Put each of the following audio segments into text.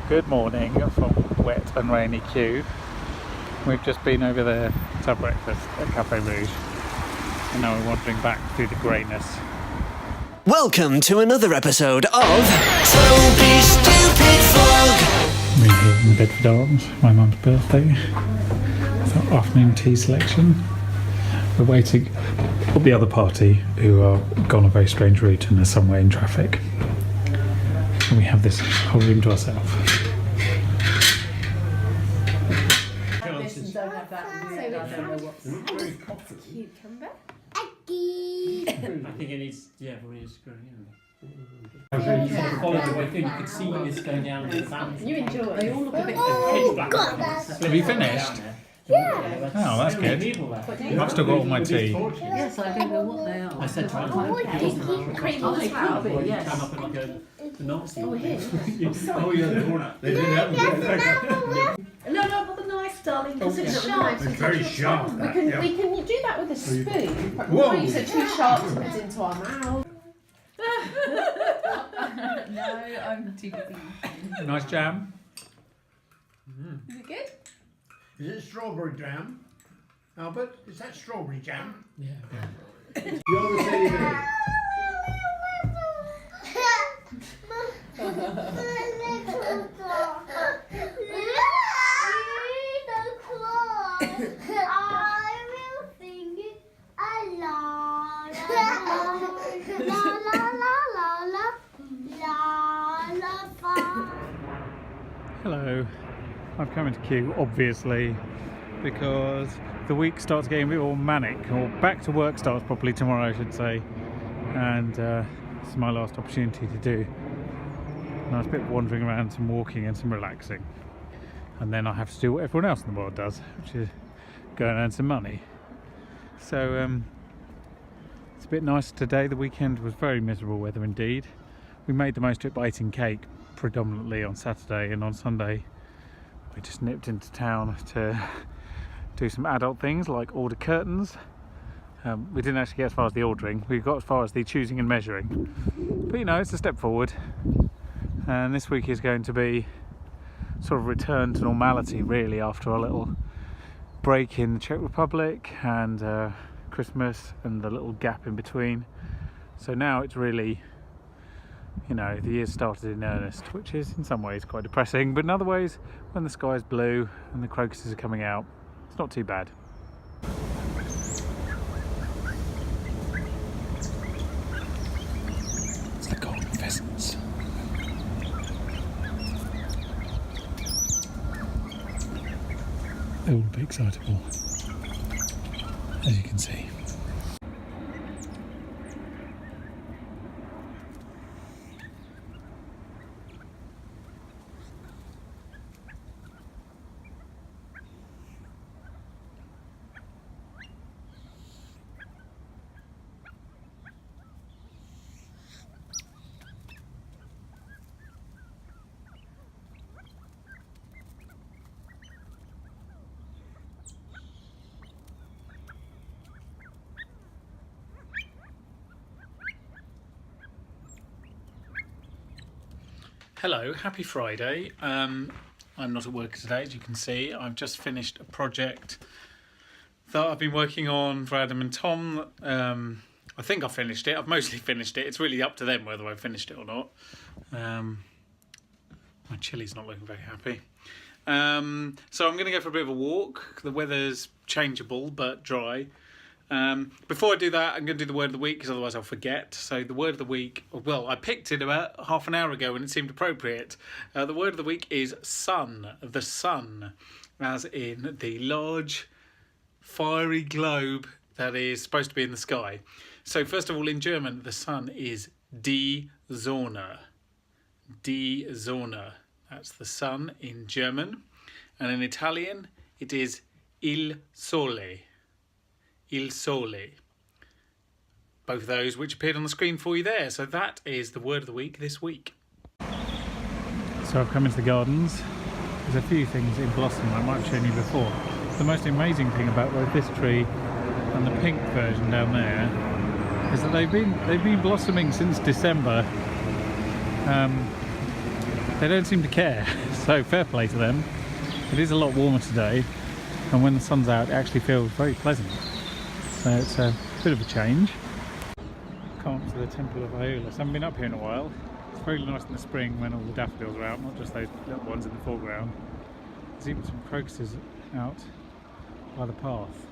Good morning from wet and rainy Kew. We've just been over there to have breakfast at Cafe Rouge, and now we're wandering back through the greyness. Welcome to another episode of Toby Stupid Vlog. We're here in the Bedford Arms, my mum's birthday. It's our afternoon tea selection. We're waiting for the other party who are gone a very strange route and are somewhere in traffic. And we have this whole room to ourselves. Don't have that. I don't know what's cucumber. I think it needs, probably is screwing in. Follow the way through. You can see this going down in the valley. You enjoy. They all look a bit. Have you finished? Yeah. Oh, that's good. I've still got all my tea. Yes, I don't know what they are. I said to him, Cream on the top of it, yes. come up in like a Nazi. Oh, here. Oh, yeah, the corner. They didn't have No, but the knife, darling, because it's sharp. It's very sharp. We can do that with a spoon. Whoa. Use it too sharp to put into our mouth. No, I'm too busy. Nice jam. Is it good? Is it strawberry jam? Albert, is that strawberry jam? Yeah. You always say you do. Hello. I've come into Kew, obviously, because the week starts getting a bit more manic, or back to work starts properly tomorrow, I should say, and this is my last opportunity to do a nice bit of wandering around, some walking and some relaxing, and then I have to do what everyone else in the world does, which is go and earn some money. So it's a bit nicer today. The weekend was very miserable weather indeed. We made the most of it by eating cake predominantly on Saturday, and on Sunday we just nipped into town to do some adult things like order curtains. We didn't actually get as far as the ordering, we got as far as the choosing and measuring, but you know, it's a step forward, and this week is going to be sort of return to normality really, after a little break in the Czech Republic and Christmas and the little gap in between. So now it's really, you know, the year started in earnest, which is in some ways quite depressing, but in other ways, when the sky's blue and the crocuses are coming out, it's not too bad. It's the golden pheasants. They're all a bit excitable, as you can see. Hello, happy Friday. I'm not at work today, as you can see. I've just finished a project that I've been working on for Adam and Tom. I think I finished it. I've mostly finished it. It's really up to them whether I've finished it or not. My chilli's not looking very happy. So I'm going to go for a bit of a walk. The weather's changeable but dry. Before I do that, I'm going to do the word of the week, because otherwise I'll forget. So the word of the week, well, I picked it about half an hour ago and it seemed appropriate. The word of the week is sun. The sun, as in the large fiery globe that is supposed to be in the sky. So first of all, in German, the sun is die Sonne. Die Sonne. That's the sun in German. And in Italian, it is il sole. Il Sole. Both of those which appeared on the screen for you there. So that is the word of the week this week. So I've come into the gardens. There's a few things in blossom I might have shown you before. The most amazing thing about both this tree and the pink version down there is that they've been blossoming since December. They don't seem to care. So fair play to them. It is a lot warmer today, and when the sun's out it actually feels very pleasant. So it's a bit of a change. Come up to the Temple of Aeolus. I haven't been up here in a while. It's very nice in the spring when all the daffodils are out, not just those little ones in the foreground. There's even some crocuses out by the path.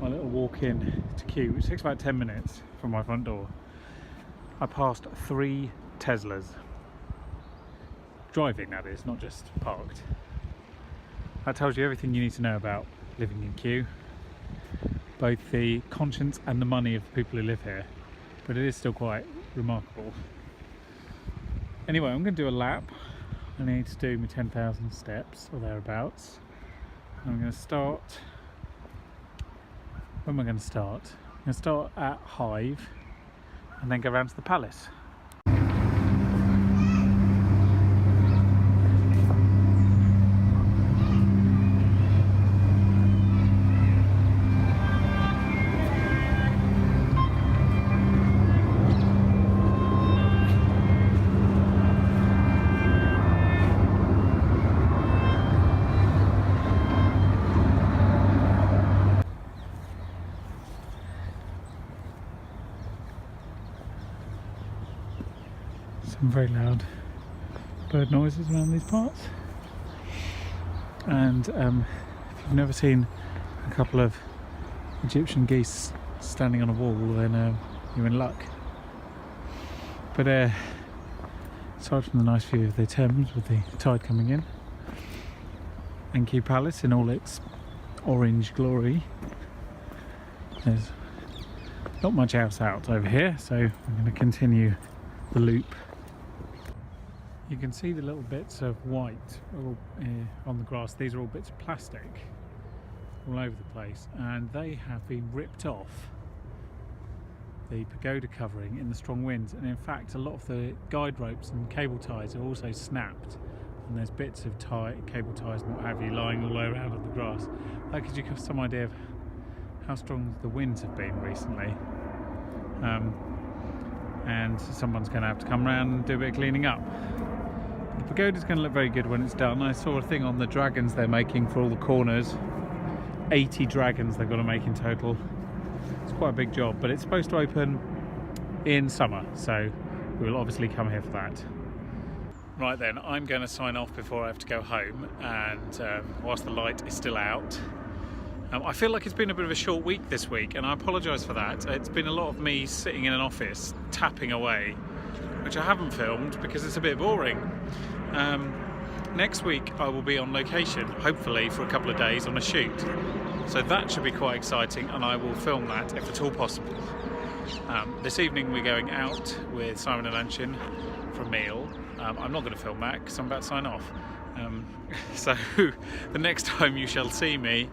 My little walk in to Kew, which takes about 10 minutes from my front door. I passed 3 Teslas. Driving, that is, not just parked. That tells you everything you need to know about living in Kew. Both the conscience and the money of the people who live here. But it is still quite remarkable. Anyway, I'm going to do a lap. I need to do my 10,000 steps or thereabouts. I'm going to start. Where am I going to start? I'm going to start at Hive and then go round to the Palace. Some very loud bird noises around these parts, and if you've never seen a couple of Egyptian geese standing on a wall, then you're in luck. But aside from the nice view of the Thames with the tide coming in, and Kew Palace in all its orange glory, there's not much else out over here, so I'm going to continue the loop. You can see the little bits of white all, on the grass. These are all bits of plastic all over the place, and they have been ripped off the pagoda covering in the strong winds, and in fact a lot of the guide ropes and cable ties are also snapped, and there's bits of cable ties and what have you lying all around on the grass. That gives you some idea of how strong the winds have been recently. And someone's going to have to come around and do a bit of cleaning up. The pagoda's going to look very good when it's done. I saw a thing on the dragons they're making for all the corners. 80 dragons they've got to make in total. It's quite a big job, but it's supposed to open in summer, so we will obviously come here for that. Right then, I'm going to sign off before I have to go home, and whilst the light is still out. I feel like it's been a bit of a short week this week, and I apologise for that. It's been a lot of me sitting in an office tapping away, which I haven't filmed because it's a bit boring. Next week I will be on location, hopefully for a couple of days on a shoot. So that should be quite exciting, and I will film that if at all possible. This evening we're going out with Simon and Anshin for a meal. I'm not going to film that because I'm about to sign off. So the next time you shall see me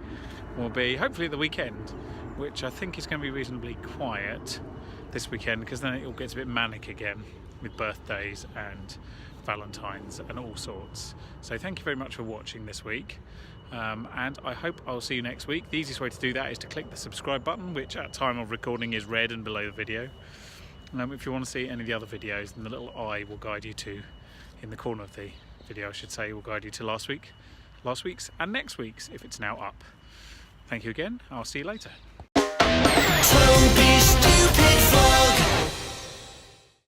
will be hopefully at the weekend, which I think is going to be reasonably quiet this weekend, because then it all gets a bit manic again with birthdays and Valentine's and all sorts. So thank you very much for watching this week, and I hope I'll see you next week. The easiest way to do that is to click the subscribe button, which at time of recording is red and below the video. If you want to see any of the other videos, then the little eye will guide you to, in the corner of the video I should say, will guide you to last week's and next week's if it's now up. Thank you again. I'll see you later. Toby, stupid